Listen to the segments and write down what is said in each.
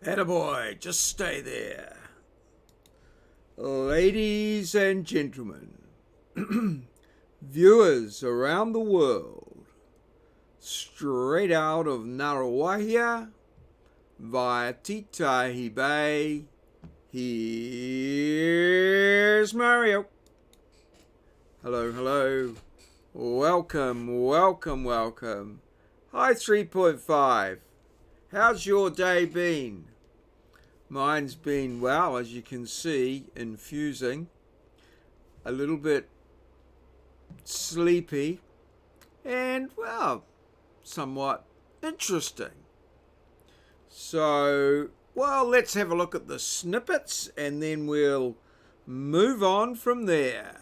Attaboy, just stay there. Ladies and gentlemen, viewers around the world, straight out of Narawahia via Titahi Bay, here's Maurieo. Hello, hello. Welcome. Hi 3.5. How's your day been? Mine's been, well, as you can see, infusing, a little bit sleepy, and, well, somewhat interesting. So, well, let's have a look at the snippets, and then we'll move on from there.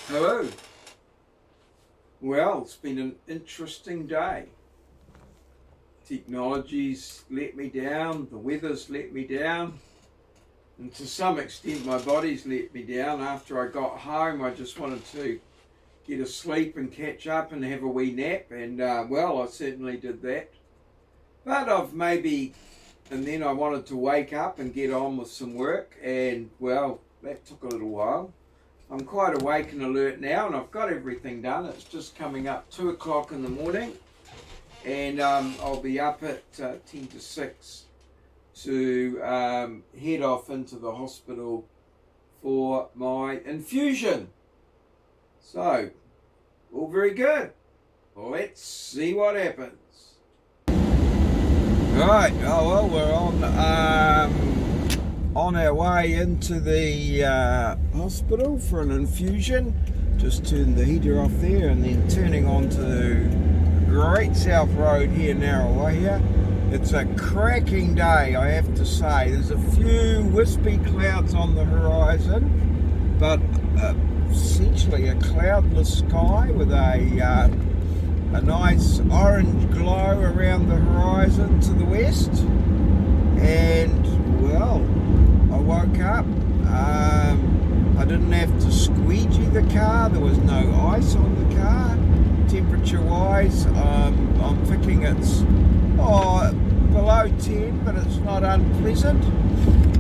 Hello. Well, it's been an interesting day. Technology's let me down, the weather's let me down, and to some extent my body's let me down. After I got home, I just wanted to get a sleep and catch up and have a wee nap, and well, I certainly did that. But and then I wanted to wake up and get on with some work, and well, that took a little while. I'm quite awake and alert now, and I've got everything done. It's just coming up 2 o'clock in the morning, and I'll be up at 10 to 6 to head off into the hospital for my infusion. So, all very good. Let's see what happens. Right, oh well, we're on our way into the hospital for an infusion. Just turn the heater off there and then turning onto Great South Road here in Narawahia. It's a cracking day, I have to say. There's a few wispy clouds on the horizon, but essentially a cloudless sky with a nice orange glow around the horizon to the west. And well, I woke up. I didn't have to squeegee the car. There was no ice on the car. Temperature-wise, I'm thinking it's below 10, but it's not unpleasant.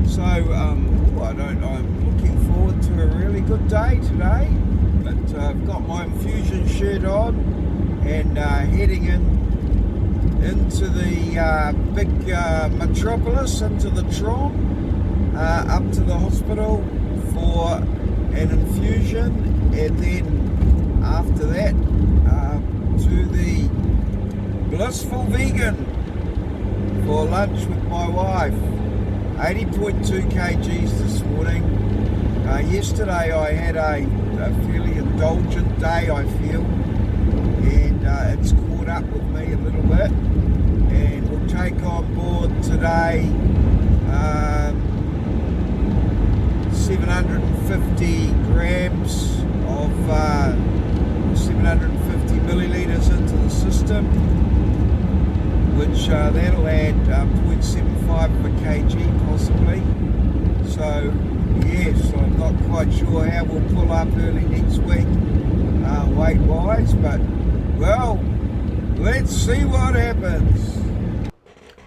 So I'm looking forward to a really good day today. But I've got my infusion shirt on and heading into the big metropolis, into the Tron, up to the hospital for an infusion, and then after that to the Blissful Vegan for lunch with my wife. 80.2 kgs this morning. Yesterday I had a fairly indulgent day, I feel, and it's caught up with me a little bit, and we'll take on board today 750 grams of 750 millilitres into the system, which that'll add 0.75 of a kg possibly. So yes, I'm not quite sure how we'll pull up early next week weight wise, but well, let's see what happens.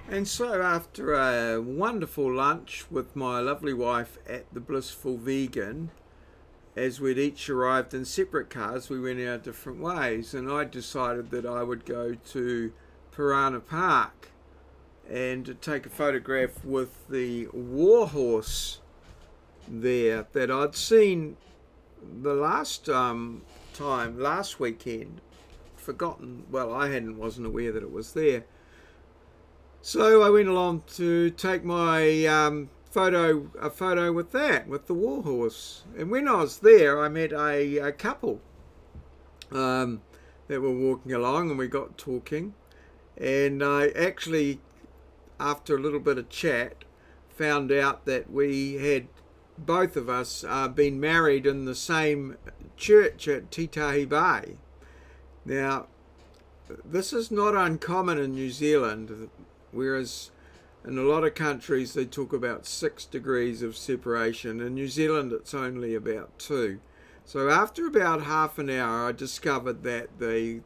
And so after a wonderful lunch with my lovely wife at the Blissful Vegan, as we'd each arrived in separate cars, we went our different ways, and I decided that I would go to Piranha Park and take a photograph with the warhorse there that I'd seen the last weekend. I wasn't aware that it was there. So I went along to take my photo with the warhorse. And when I was there, I met a couple that were walking along, and we got talking. And I actually, after a little bit of chat, found out that we had, both of us, been married in the same church at Titahi Bay. Now, this is not uncommon in New Zealand, whereas in a lot of countries they talk about 6 degrees of separation. In New Zealand it's only about 2. So after about half an hour I discovered that the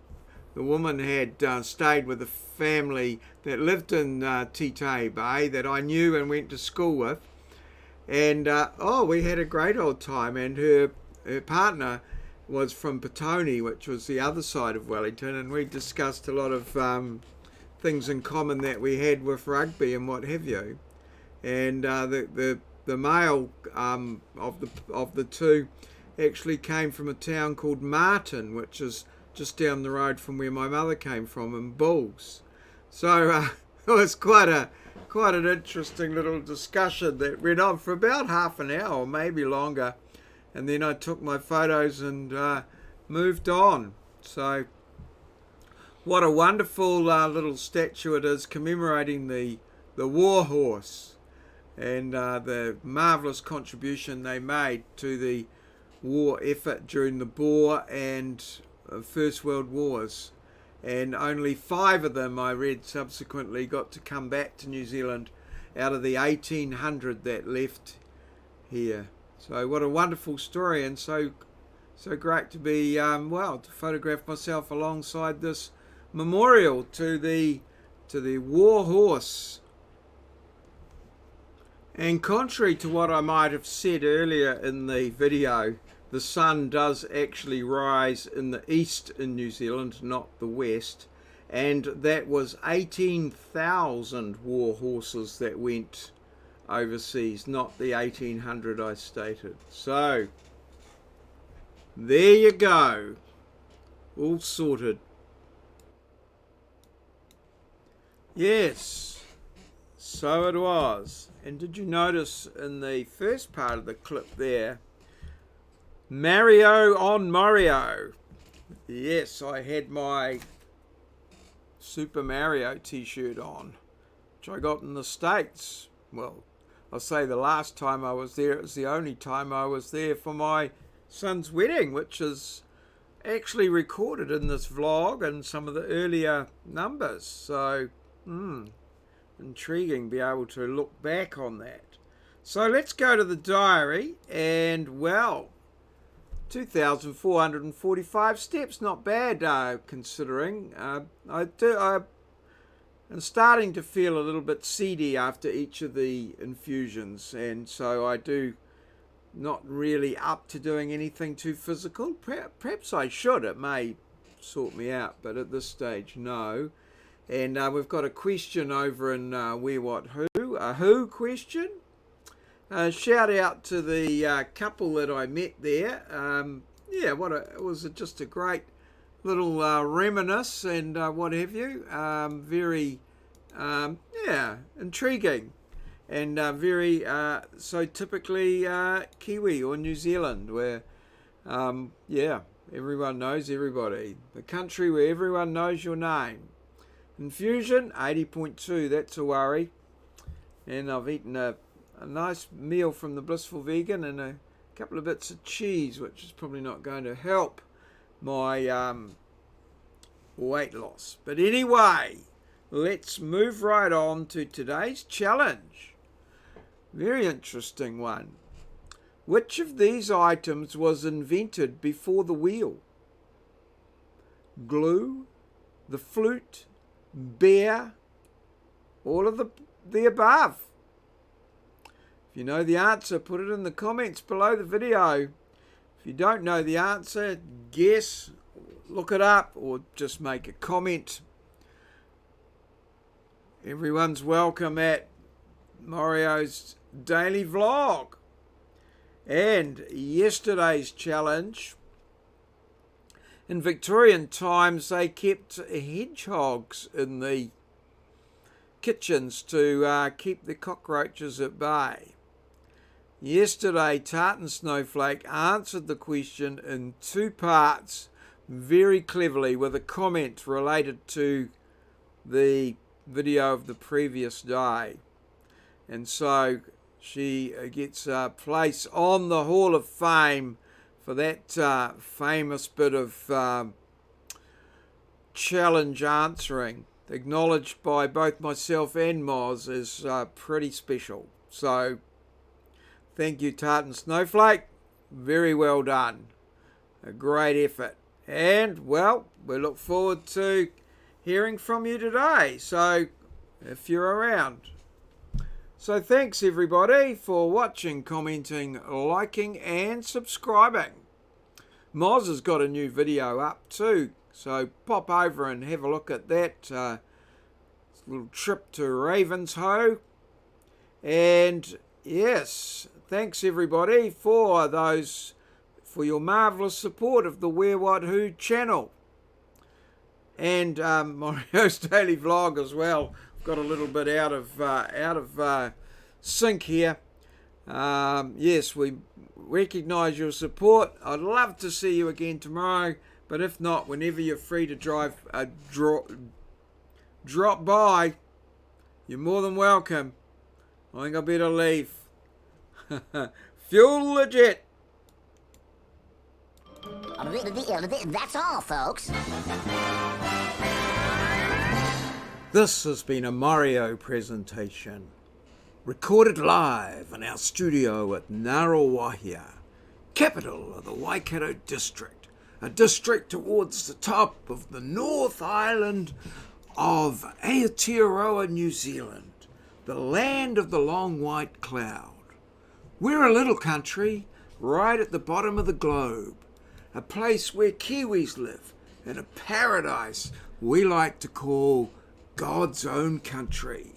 the woman had stayed with a family that lived in Tite Bay that I knew and went to school with. And we had a great old time. And her partner was from Petone, which was the other side of Wellington, and we discussed a lot of things in common that we had with rugby and what have you. And the male of the two actually came from a town called Martin, which is just down the road from where my mother came from, in Bulls. So it was quite an interesting little discussion that went on for about half an hour, maybe longer. And then I took my photos and moved on. So what a wonderful little statue it is, commemorating the war horse and the marvellous contribution they made to the war effort during the Boer and First World Wars. And only 5 of them, I read subsequently, got to come back to New Zealand out of the 1,800 that left here. So what a wonderful story, and so great to be to photograph myself alongside this memorial to the war horse. And contrary to what I might have said earlier in the video, the sun does actually rise in the east in New Zealand, not the west, and that was 18,000 war horses that went overseas, not the 1,800 I stated. So there you go, all sorted. Yes, so it was. And did you notice in the first part of the clip there, Mario on maurieos? Yes, I had my Super Mario t-shirt on, which I got in the States. Well, I'll say the last time I was there, it was the only time I was there for my son's wedding, which is actually recorded in this vlog and some of the earlier numbers. So, intriguing to be able to look back on that. So let's go to the diary, and well, 2,445 steps, not bad considering. I'm starting to feel a little bit seedy after each of the infusions, and so I do not really up to doing anything too physical. Perhaps I should, it may sort me out, but at this stage, no. And we've got a question over in wherewhatwho, a who question. Shout out to the couple that I met there. It was just a great little reminisce and what have you. Very intriguing, and very so typically Kiwi or New Zealand, where everyone knows everybody. The country where everyone knows your name. Infusion 80.2, that's a worry. And I've eaten a nice meal from the Blissful Vegan and a couple of bits of cheese, which is probably not going to help my weight loss. But anyway, let's move right on to today's challenge. Very interesting one. Which of these items was invented before the wheel? Glue, the flute, beer, all of the above. If you know the answer, put it in the comments below the video. If you don't know the answer, guess, look it up, or just make a comment. Everyone's welcome at Maurieo's daily vlog. And yesterday's challenge, in Victorian times they kept hedgehogs in the kitchens to keep the cockroaches at bay. Yesterday, Tartan Snowflake answered the question in 2 parts very cleverly with a comment related to the video of the previous day. And so she gets a place on the Hall of Fame for that famous bit of challenge answering, acknowledged by both myself and Moz as pretty special. So thank you, Tartan Snowflake. Very well done. A great effort. And, well, we look forward to hearing from you today, so if you're around. So thanks everybody for watching, commenting, liking and subscribing. Moz has got a new video up too, so pop over and have a look at that little trip to Ravenshoe. And yes, thanks everybody for your marvellous support of the wherewhatwho channel. And maurieos daily vlog as well. I've got a little bit out of sync here. Yes, we recognise your support. I'd love to see you again tomorrow, but if not, whenever you're free to drop by, you're more than welcome. I think I better leave. Fuel the jet. That's all, folks. This has been a maurieo presentation, recorded live in our studio at Ngaruawahia, capital of the Waikato district, a district towards the top of the North Island of Aotearoa, New Zealand, the land of the long white cloud. We're a little country right at the bottom of the globe, a place where Kiwis live in a paradise we like to call God's own country.